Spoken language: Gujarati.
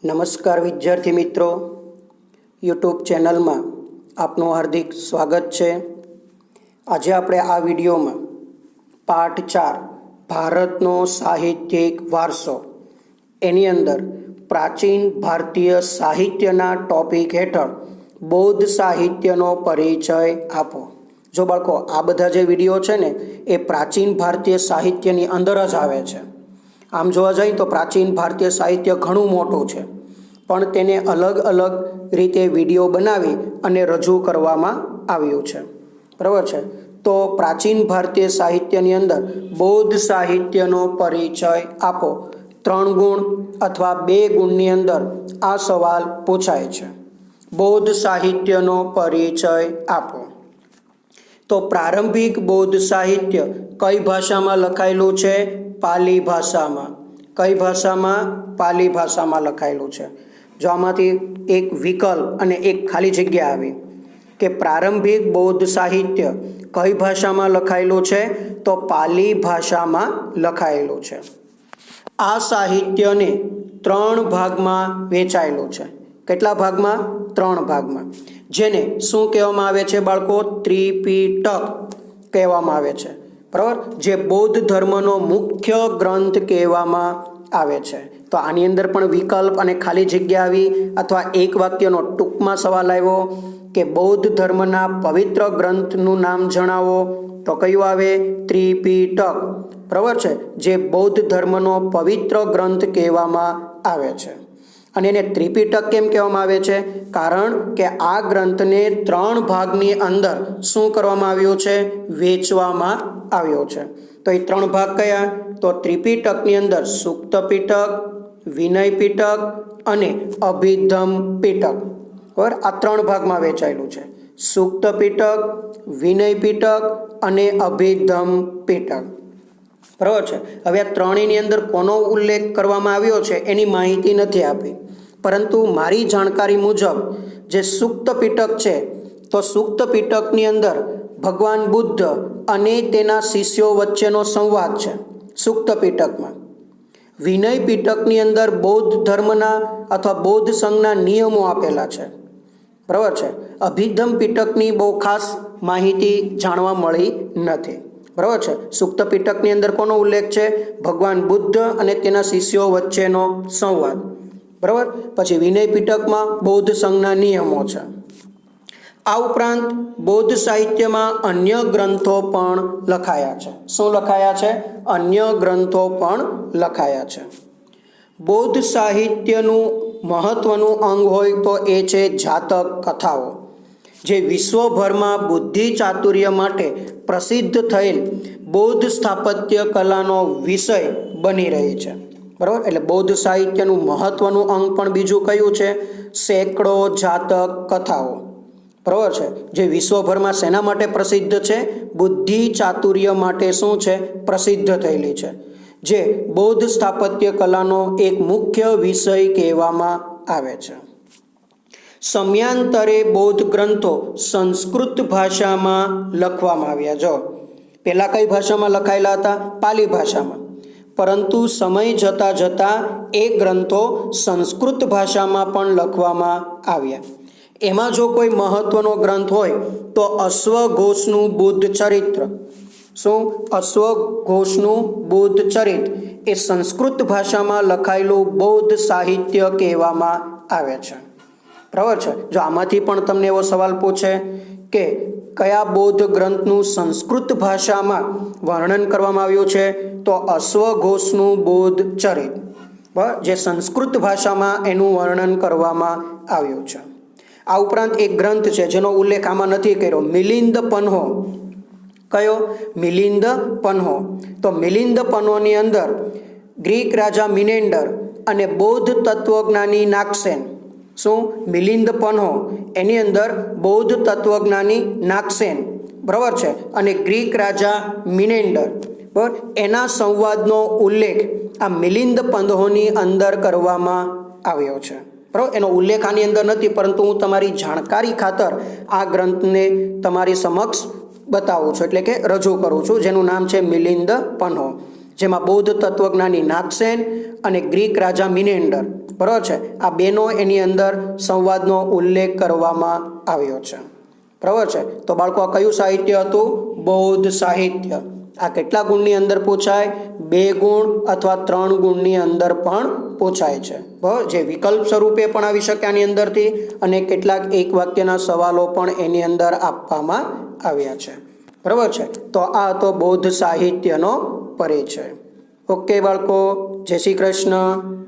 નમસ્કાર વિદ્યાર્થી મિત્રો, યુટ્યુબ ચેનલમાં આપનું હાર્દિક સ્વાગત છે। આજે આપણે આ વિડીયોમાં પાઠ 4 ભારતનો સાહિત્યિક વારસો એની અંદર પ્રાચીન ભારતીય સાહિત્યના ટોપિક હેઠળ બૌદ્ધ સાહિત્યનો પરિચય આપો। જો બાળકો આ બધા જે વિડીયો છે ને એ પ્રાચીન ભારતીય સાહિત્યની અંદર જ આવે છે। આમ જોવા જઈએ તો પ્રાચીન ભારતીય સાહિત્ય ઘણું મોટું છે, પણ તેને અલગ અલગ રીતે વિડીયો બનાવી અને રજૂ કરવામાં આવ્યું છે, બરાબર છે। તો પ્રાચીન ભારતીય સાહિત્યની અંદર બૌદ્ધ સાહિત્યનો પરિચય આપો। 3 ગુણ અથવા 2 ગુણની અંદર આ સવાલ પૂછાય છે। બૌદ્ધ સાહિત્યનો પરિચય આપો। તો પ્રારંભિક બૌદ્ધ સાહિત્ય કઈ ભાષામાં લખાયેલું છે? પાલી ભાષામાં। કઈ ભાષામાં? પાલી ભાષામાં લખાયેલું છે। જો આમાંથી એક વિકલ્પ અને એક ખાલી જગ્યા આવી કે પ્રારંભિક બૌદ્ધ સાહિત્ય કઈ ભાષામાં લખાયેલું છે, તો પાલી ભાષામાં લખાયેલું છે। આ સાહિત્યને 3 ભાગમાં વહેંચાયેલું છે। કેટલા ભાગમાં? 3 ભાગમાં, જેને શું કહેવામાં આવે છે બાળકો? ત્રિપિટક કહેવામાં આવે છે, બરાબર, જે બૌદ્ધ ધર્મનો મુખ્ય ગ્રંથ કહેવામાં આવે છે। તો આની અંદર પણ વિકલ્પ અને ખાલી જગ્યા આવી અથવા એક વાક્યનો ટૂંકમાં સવાલ આવ્યો કે બૌદ્ધ ધર્મના પવિત્ર ગ્રંથનું નામ જણાવો, તો કયું આવે? ત્રિપિટક, બરાબર છે, જે બૌદ્ધ ધર્મનો પવિત્ર ગ્રંથ કહેવામાં આવે છે। અને એને ત્રિપિટક કેમ કહેવામાં આવે છે? કારણ કે આ ગ્રંથને 3 ભાગની અંદર શું કરવામાં આવ્યું છે? વહેંચવામાં આવ્યો છે। તો એ 3 ભાગ કયા? તો ત્રિપિટકની અંદર સુક્ત પિટક, વિનય પિટક અને અભિધમ પિટક, બરાબર, આ 3 ભાગમાં વહેંચાયેલું છે। સુક્ત પિટક, વિનય પિટક અને અભિધમ પિટક, બરાબર છે। હવે આ ત્રણેયની અંદર કોનો ઉલ્લેખ કરવામાં આવ્યો છે એની માહિતી નથી આપી, પરંતુ મારી જાણકારી મુજબ જે સુક્ત પિટક છે, તો સુક્ત પિટકની અંદર ભગવાન બુદ્ધ અને તેના શિષ્યો વચ્ચેનો સંવાદ છે સુક્ત પિટકમાં। વિનય પિટકની અંદર બૌદ્ધ ધર્મના અથવા બૌદ્ધ સંઘના નિયમો આપેલા છે, બરાબર છે। અભિધમ પિટકની બહુ ખાસ માહિતી જાણવા મળી નથી, બરાબર છે। સુક્ત પિટકની અંદર કોનો ઉલ્લેખ છે? ભગવાન બુદ્ધ અને તેના શિષ્યો વચ્ચેનો સંવાદ, બરાબર। પછી વિનય પિટકમાં બૌદ્ધ સંઘના નિયમો છે। આ ઉપરાંત બૌદ્ધ સાહિત્યમાં અન્ય ગ્રંથો પણ લખાયા છે। શું લખાયા છે? અન્ય ગ્રંથો પણ લખાયા છે। બૌદ્ધ સાહિત્યનું મહત્વનું અંગ હોય તો એ છે જાતક કથાઓ, જે વિશ્વભરમાં બુદ્ધિ ચાતુર્ય માટે પ્રસિદ્ધ થયેલ બૌદ્ધ સ્થાપત્ય કલાનો વિષય બની રહી છે, બરાબર। એટલે બૌદ્ધ સાહિત્યનું મહત્વનું અંગ પણ બીજું કયું છે? સેંકડો જાતક કથાઓ, બરાબર છે, જે વિશ્વભરમાં શેના માટે પ્રસિદ્ધ છે? બુદ્ધિ ચાતુર્ય માટે શું છે? પ્રસિદ્ધ થયેલી છે, જે બૌદ્ધ સ્થાપત્ય કલાનો એક મુખ્ય વિષય કહેવામાં આવે છે। સમયાંતરે બૌદ્ધ ગ્રંથો સંસ્કૃત ભાષામાં લખવામાં આવ્યા। જો પહેલા કઈ ભાષામાં લખાયેલા હતા? પાલી ભાષામાં, પરંતુ સમય જતાં જતાં એ ગ્રંથો સંસ્કૃત ભાષામાં પણ લખવામાં આવ્યા। એમાં જો કોઈ મહત્વનો ગ્રંથ હોય તો અશ્વઘોષનું બુદ્ધ ચરિત્ર। શું? અશ્વઘોષનું બુદ્ધ ચરિત્ર એ સંસ્કૃત ભાષામાં લખાયેલું બૌદ્ધ સાહિત્ય કહેવામાં આવે છે, બરાબર છે। જો આમાંથી પણ તમને એવો સવાલ પૂછે કે કયા બૌદ્ધ ગ્રંથનું સંસ્કૃત ભાષામાં વર્ણન કરવામાં આવ્યું છે, તો અશ્વઘોષનું બુદ્ધ ચરિત્ર, બરાબર, જે સંસ્કૃત ભાષામાં એનું વર્ણન કરવામાં આવ્યું છે। આ ઉપરાંત એક ગ્રંથ છે જેનો ઉલ્લેખ આમાં નથી કર્યો, મિલિંદ પન્હો। કયો? મિલિંદ પન્હો। તો મિલિંદ પન્હોની અંદર ગ્રીક રાજા મિનેન્ડર અને બૌદ્ધ તત્વજ્ઞાની નાગસેન, શું? મિલિંદ પન્હો એની અંદર બૌદ્ધ તત્વજ્ઞાની નાગસેન, બરાબર છે, અને ગ્રીક રાજા મિનેન્ડર, બરાબર, એના સંવાદનો ઉલ્લેખ આ મિલિંદ પન્હોની અંદર કરવામાં આવ્યો છે, બરાબર। એનો ઉલ્લેખ આની અંદર નથી, પરંતુ હું તમારી જાણકારી ખાતર આ ગ્રંથને તમારી સમક્ષ બતાવું છું, એટલે કે રજૂ કરું છું, જેનું નામ છે મિલિંદ પન્હો। જેમાં બૌદ્ધ તત્વજ્ઞાની નાથસેન અને ગ્રીક રાજા મિનેન્ડર, બરાબર છે, આ બેનો એની અંદર સંવાદનો ઉલ્લેખ કરવામાં આવ્યો છે. બરાબર છે. તો બાળકો આ કયું સાહિત્ય હતું? બૌદ્ધ સાહિત્ય. આ કેટલા ગુણની અંદર પૂછાય? 2 ગુણ અથવા 3 ગુણની અંદર પણ પૂછાય છે. બરાબર, જે વિકલ્પ સ્વરૂપે પણ આવી શકે આની અંદરથી, અને કેટલાક એક વાક્યના સવાલો પણ એની અંદર આપવામાં આવ્યા છે. બરાબર છે. તો આ તો બૌદ્ધ સાહિત્યનો પરિચય. ઓકે બાળકો, જય શ્રી કૃષ્ણ.